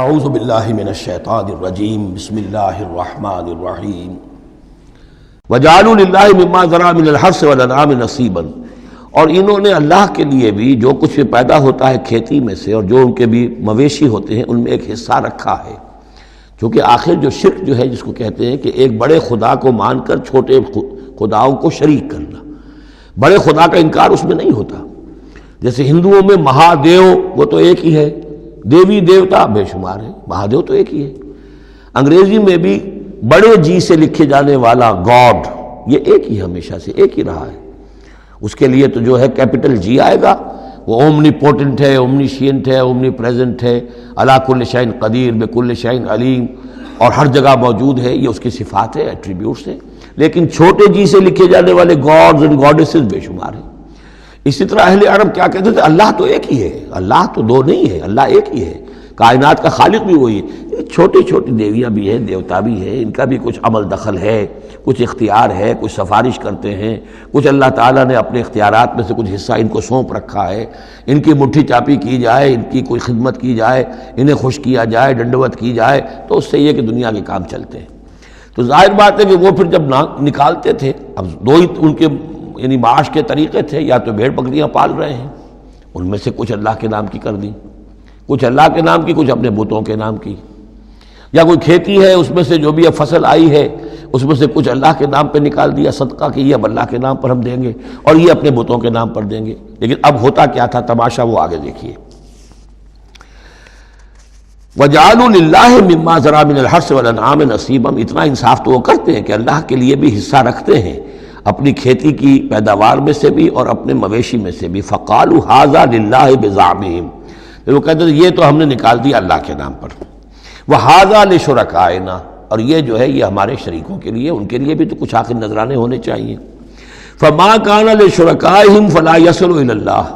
اعوذ باللہ من الشیطان الرجیم بسم اللہ الرحمن الرحیم وجعلوا للہ مما ذرا من الحرث والانعام نصیبا، اور انہوں نے اللہ کے لیے بھی جو کچھ بھی پیدا ہوتا ہے کھیتی میں سے اور جو ان کے بھی مویشی ہوتے ہیں ان میں ایک حصہ رکھا ہے، کیونکہ آخر جو شرک جو ہے جس کو کہتے ہیں کہ ایک بڑے خدا کو مان کر چھوٹے خداؤں کو شریک کرنا، بڑے خدا کا انکار اس میں نہیں ہوتا۔ جیسے ہندوؤں میں مہادیو وہ تو ایک ہی ہے، دیوی دیوتا بے شمار ہے، مہادیو تو ایک ہی ہے۔ انگریزی میں بھی بڑے جی سے لکھے جانے والا گاڈ یہ ایک ہی ہمیشہ سے ایک ہی رہا ہے، اس کے لیے تو جو ہے کیپٹل جی آئے گا، وہ اومنی پوٹنٹ ہے، اومنیشینٹ ہے، اومنی پریزنٹ ہے، علی کل شیء قدیر بکل شیء علیم، اور ہر جگہ موجود ہے، یہ اس کی صفات ہے، ایٹریبیوٹس ہیں۔ لیکن چھوٹے جی سے لکھے جانے والے گاڈز اینڈ گاڈیسز بے شمار ہیں۔ اسی طرح اہل عرب کیا کہتے تھے؟ اللہ تو ایک ہی ہے، اللہ تو دو نہیں ہے، اللہ ایک ہی ہے، کائنات کا خالق بھی وہی ہے۔ چھوٹی چھوٹی دیویاں بھی ہیں، دیوتا بھی ہیں، ان کا بھی کچھ عمل دخل ہے، کچھ اختیار ہے، کچھ سفارش کرتے ہیں، کچھ اللہ تعالیٰ نے اپنے اختیارات میں سے کچھ حصہ ان کو سونپ رکھا ہے، ان کی مٹھی چاپی کی جائے، ان کی کوئی خدمت کی جائے، انہیں خوش کیا جائے، ڈنڈوت کی جائے، تو اس سے یہ کہ دنیا کے کام چلتے ہیں۔ تو ظاہر بات ہے کہ وہ پھر جب نکالتے تھے، اب دو ہی ان کے یعنی معاش کے طریقے تھے، یا تو بھیڑ بکریاں پال رہے ہیں، ان میں سے کچھ اللہ کے نام کی کر دی، کچھ اللہ کے نام کی، کچھ اپنے بتوں کے نام کی، یا کوئی کھیتی ہے اس میں سے جو بھی اب فصل آئی ہے اس میں سے کچھ اللہ کے نام پہ نکال دیا صدقہ کہ یہ اب اللہ کے نام پر ہم دیں گے اور یہ اپنے بتوں کے نام پر دیں گے۔ لیکن اب ہوتا کیا تھا تماشا وہ آگے دیکھیے۔ وَجَعَلُوا لِلَّهِ مِمَّا ذَرَا مِنَ الْحَرْثِ وَالْأَنْعَامِ نَصِيبًا، اتنا انصاف تو وہ کرتے ہیں کہ اللہ کے لیے بھی حصہ رکھتے ہیں اپنی کھیتی کی پیداوار میں سے بھی اور اپنے مویشی میں سے بھی۔ فَقَالُوا هَذَا لِلَّهِ بِزَعْمِهِمْ، وہ کہتے ہیں یہ تو ہم نے نکال دیا اللہ کے نام پر۔ وَهَذَا لِشُرَكَائِنَا، اور یہ جو ہے یہ ہمارے شریکوں کے لیے، ان کے لیے بھی تو کچھ آخر نذرانے ہونے چاہیے۔ فَمَا كَانَ لِشُرَكَائِهِمْ فَلَا يَصِلُ إِلَى اللَّهِ،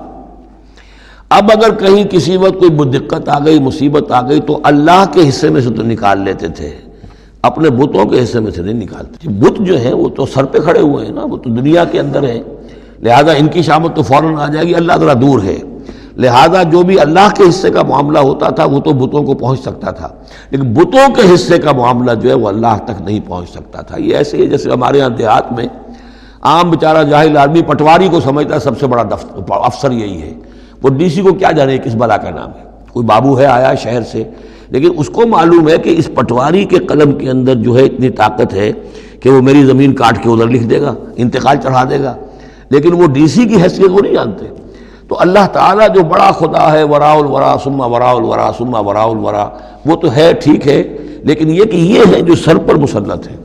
اب اگر کہیں کسی وقت کوئی دقت آ گئی، مصیبت آ گئی، تو اللہ کے حصے میں سے تو نکال لیتے تھے، اپنے بتوں کے حصے میں سے نہیں نکالتے۔ بت جو ہیں وہ تو سر پہ کھڑے ہوئے ہیں نا، وہ تو دنیا کے اندر ہیں، لہذا ان کی شامت تو فوراً آ جائے گی، اللہ ذرا دور ہے، لہذا جو بھی اللہ کے حصے کا معاملہ ہوتا تھا وہ تو بتوں کو پہنچ سکتا تھا، لیکن بتوں کے حصے کا معاملہ جو ہے وہ اللہ تک نہیں پہنچ سکتا تھا۔ یہ ایسے ہی جیسے ہمارے ہاں دیہات میں عام بیچارہ جاہل آدمی پٹواری کو سمجھتا ہے سب سے بڑا افسر یہی ہے، وہ ڈی سی کو کیا جانے کس بلا کا نام ہے، کوئی بابو ہے آیا شہر سے، لیکن اس کو معلوم ہے کہ اس پٹواری کے قلم کے اندر جو ہے اتنی طاقت ہے کہ وہ میری زمین کاٹ کے ادھر لکھ دے گا، انتقال چڑھا دے گا، لیکن وہ ڈی سی کی حیثیت وہ نہیں جانتے۔ تو اللہ تعالیٰ جو بڑا خدا ہے، وراء الورا ثم وراء الورا ثم وراء الورا، وہ تو ہے ٹھیک ہے، لیکن یہ کہ یہ ہے جو سر پر مسلط ہے۔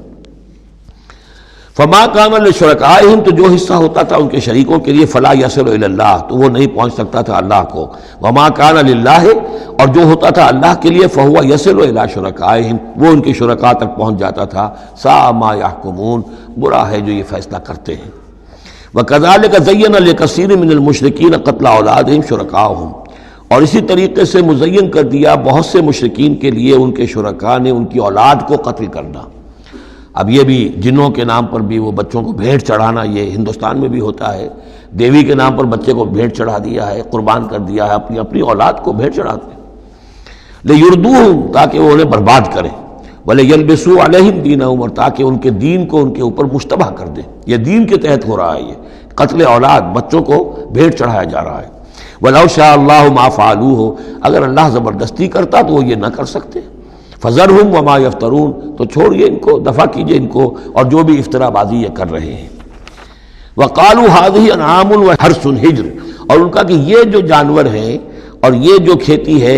فما کان لشرکائہم، تو جو حصہ ہوتا تھا ان کے شریکوں کے لیے، فلا یصل الی اللہ، تو وہ نہیں پہنچ سکتا تھا اللہ کو۔ وما کان للہ، اور جو ہوتا تھا اللہ کے لیے، فہو یصل الی شرکائہم، وہ ان کے شرکاء تک پہنچ جاتا تھا۔ ساء ما یحکمون، برا ہے جو یہ فیصلہ کرتے ہیں۔ وَكَذَلِكَ زَيَّنَ لِكَثِيرٍ مِّنَ الْمُشْرِكِينَ قَتْلَ أَوْلَادِهِمْ شُرَكَاؤُهُمْ، اور اسی طریقے سے مزین کر دیا بہت سے مشرکین کے لیے ان کے شرکاء نے ان کی اولاد کو قتل کرنا۔ اب یہ بھی جنوں کے نام پر بھی وہ بچوں کو بھیٹ چڑھانا، یہ ہندوستان میں بھی ہوتا ہے، دیوی کے نام پر بچے کو بھیٹ چڑھا دیا ہے، قربان کر دیا ہے، اپنی اولاد کو بھیٹ چڑھاتے ہیں، لِيُرْدُوهُمْ، تاکہ وہ انہیں برباد کریں، وَلِيَلْبِسُوا عَلَيْهِمْ دِينَهُمْ، اور تاکہ ان کے دین کو ان کے اوپر مشتبہ کر دیں۔ یہ دین کے تحت ہو رہا ہے، یہ قتل اولاد، بچوں کو بھیٹ چڑھایا جا رہا ہے۔ وَلَوْ شَاءَ اللَّهُ مَا فَعَلُوهُ، اگر اللہ زبردستی کرتا تو وہ یہ نہ کر سکتے۔ فَذَرْهُمْ وَمَا يَفْتَرُونَ، تو چھوڑیے ان کو، دفع کیجیے ان کو اور جو بھی افترا بازی یہ کر رہے ہیں۔ وَقَالُوا هَٰذِهِ أَنْعَامٌ وَحَرْثٌ حِجْرٌ، اور ان کا کہ یہ جو جانور ہیں اور یہ جو کھیتی ہے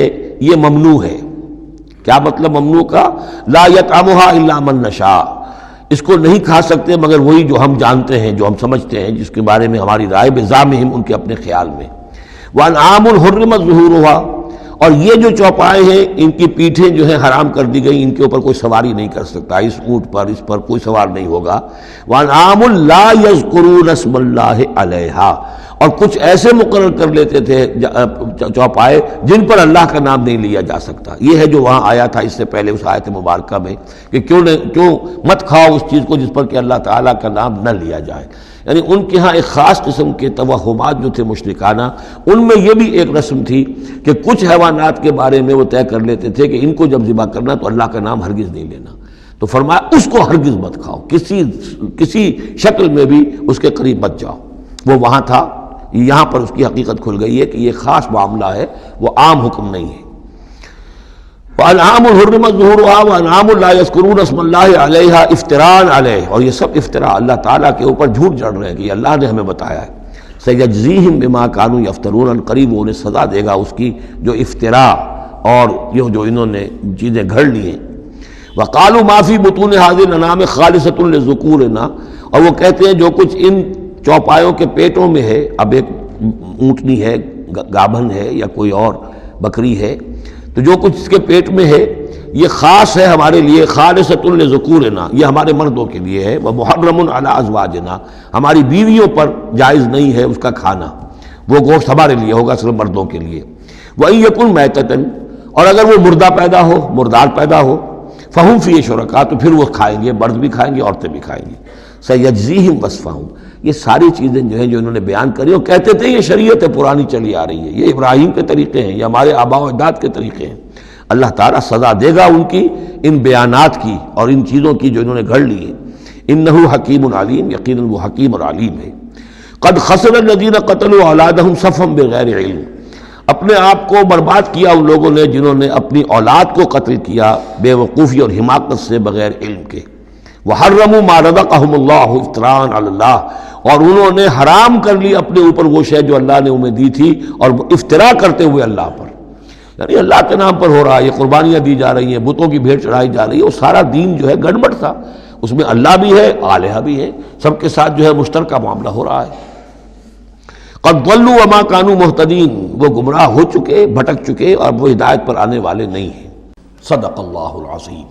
یہ ممنوع ہے۔ کیا مطلب ممنوع کا؟ لا يطعمها الا من نشاء، اس کو نہیں کھا سکتے مگر وہی جو ہم جانتے ہیں، جو ہم سمجھتے ہیں، جس کے بارے میں ہماری رائے، بزعمہم، ان کے اپنے خیال میں۔ وانعام حرمت ظہورها، اور یہ جو چوپائے ہیں ان کی پیٹھیں جو ہیں حرام کر دی گئی، ان کے اوپر کوئی سواری نہیں کر سکتا، اس اونٹ پر اس پر کوئی سوار نہیں ہوگا۔ وانعام لا یذکرون اسم اللہ علیہا، اور کچھ ایسے مقرر کر لیتے تھے چوپائے جن پر اللہ کا نام نہیں لیا جا سکتا. یہ ہے جو وہاں آیا تھا اس سے پہلے اس آیت مبارکہ میں کہ کیوں مت کھاؤ اس چیز کو جس پر کہ اللہ تعالیٰ کا نام نہ لیا جائے. یعنی ان کے ہاں ایک خاص قسم کے توہمات جو تھے مشرکانہ، ان میں یہ بھی ایک رسم تھی کہ کچھ حیوانات کے بارے میں وہ طے کر لیتے تھے کہ ان کو جب ذبح کرنا تو اللہ کا نام ہرگز نہیں لینا. تو فرمایا اس کو ہرگز مت کھاؤ، کسی شکل میں بھی اس کے قریب مت جاؤ. وہ وہاں تھا، یہاں پر اس کی حقیقت کھل گئی ہے کہ یہ خاص معاملہ ہے، وہ عام حکم نہیں ہے. وَأَنْعَامٌ حُرِّمَتْ ظُهُورُهَا وَأَنْعَامٌ لَا يَذْكُرُونَ اسْمَ اللَّهِ عَلَيْهَا افْتِرَاءً عَلَيْهِ، اور یہ سب افطرا اللہ تعالیٰ کے اوپر جھوٹ جڑ رہے ہیں کہ یہ اللہ نے ہمیں بتایا ہے. سَيَجْزِيهِمْ بِمَا كَانُوا يَفْتَرُونَ، قریب وہ انہیں سزا دے گا اس کی جو افطرا اور یہ جو انہوں نے چیزیں گھڑ لی ہیں. وَقَالُوا مَا فِي بُطُونِ هَذِهِ الْأَنْعَامِ خَالِصَةٌ لِذُكُورِنَا، اور وہ کہتے ہیں جو کچھ ان چوپایوں کے پیٹوں میں ہے، اب ایک اونٹنی ہے، گابھن ہے یا کوئی اور بکری ہے، تو جو کچھ اس کے پیٹ میں ہے یہ خاص ہے ہمارے لیے، خالصۃ لذکورنا، یہ ہمارے مردوں کے لیے ہے. ومحرم علی ازواجنا، ہماری بیویوں پر جائز نہیں ہے اس کا کھانا، وہ گوشت ہمارے لیے ہوگا صرف مردوں کے لیے. وَإِن يَكُن مَيْتَةً، اور اگر وہ مردہ پیدا ہو، مردار پیدا ہو، فَهُمْ فِيهِ شُرَكَاء، تو پھر وہ کھائیں گے، مرد بھی کھائیں گے، عورتیں بھی کھائیں گی. سَيَجْزِيهِمْ وَصْفَهُمْ، یہ ساری چیزیں جو ہیں جو انہوں نے بیان کری اور کہتے تھے یہ شریعت پرانی چلی آ رہی ہے، یہ ابراہیم کے طریقے ہیں، یہ ہمارے آباء و اجداد کے طریقے ہیں. اللہ تعالیٰ سزا دے گا ان کی ان بیانات کی اور ان چیزوں کی جو انہوں نے گھڑ لی ہیں. انہ حکیم علیم، یقیناً وہ حکیم اور علیم ہے. قد خسر الذین قتلوا اولادہم صفحا بغیر علم، اپنے آپ کو برباد کیا ان لوگوں نے جنہوں نے اپنی اولاد کو قتل کیا بے وقوفی اور حماقت سے، بغیر علم کے. وحرموا ما رزقهم اللہ افتراء علی اللہ، اور انہوں نے حرام کر لی اپنے اوپر وہ شے جو اللہ نے انہیں دی تھی، اور افطرا کرتے ہوئے اللہ پر. یعنی اللہ کے نام پر ہو رہا ہے، یہ قربانیاں دی جا رہی ہیں، بتوں کی بھیٹ چڑھائی جا رہی ہے، وہ سارا دین جو ہے گڑبڑ تھا، اس میں اللہ بھی ہے، آلہہ بھی ہے، سب کے ساتھ جو ہے مشترکہ معاملہ ہو رہا ہے. قد ضلوا وما كانوا مهتدين، وہ گمراہ ہو چکے، بھٹک چکے، اور وہ ہدایت پر آنے والے نہیں ہیں. صدق اللہ العظیم.